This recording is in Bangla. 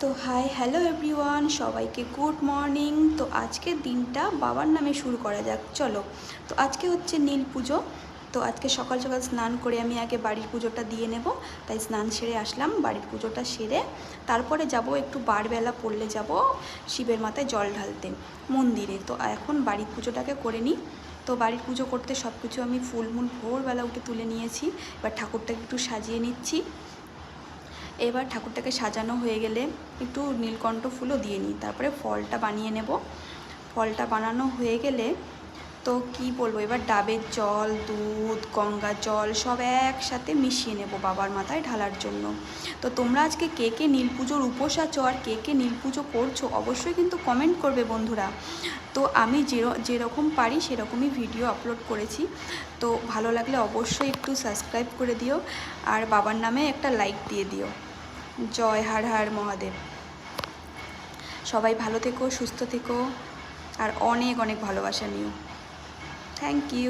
তো হাই হ্যালো এভরিওয়ান, সবাইকে গুড মর্নিং। তো আজকের দিনটা বাবার নামে শুরু করা যাক, চলো। তো আজকে হচ্ছে নীল পুজো। তো আজকে সকাল সকাল স্নান করে আমি আগে বাড়ির পুজোটা দিয়ে নেব, তাই স্নান সেরে আসলাম। বাড়ির পুজোটা সেরে তারপরে যাব, একটু বারবেলা পড়লে যাব শিবের মাথায় জল ঢালতে মন্দিরে। তো এখন বাড়ির পুজোটাকে করে নিই। তো বাড়ির পুজো করতে সব কিছু আমি ফুলমুল ভোরবেলা উঠে তুলে নিয়েছি। এবার ঠাকুরটাকে একটু সাজিয়ে নিচ্ছি। এবার ঠাকুরটাকে সাজানো হয়ে গেলে একটু নীলকণ্ঠ ফুলও দিয়ে নিই, তারপরে ফলটা বানিয়ে নেব। ফলটা বানানো হয়ে গেলে তো কি বলবো, এবার ডাবের জল, দুধ, গঙ্গার জল সব একসাথে মিশিয়ে নেব বাবার মাথায় ঢালার জন্য। তো তোমরা আজকে কে কে নীল পুজোর উপোস আছো আর কে কে নীল পুজো করছো অবশ্যই কিন্তু কমেন্ট করবে বন্ধুরা। তো আমি যেরকম পারি সেরকমই ভিডিও আপলোড করেছি। তো ভালো লাগলে অবশ্যই একটু সাবস্ক্রাইব করে দিও আর বাবার নামে একটা লাইক দিয়ে দিও। জয় হর হর মহাদেব। সবাই ভালো থেকো, সুস্থ থেকো আর অনেক অনেক ভালোবাসা নিও। Thank you.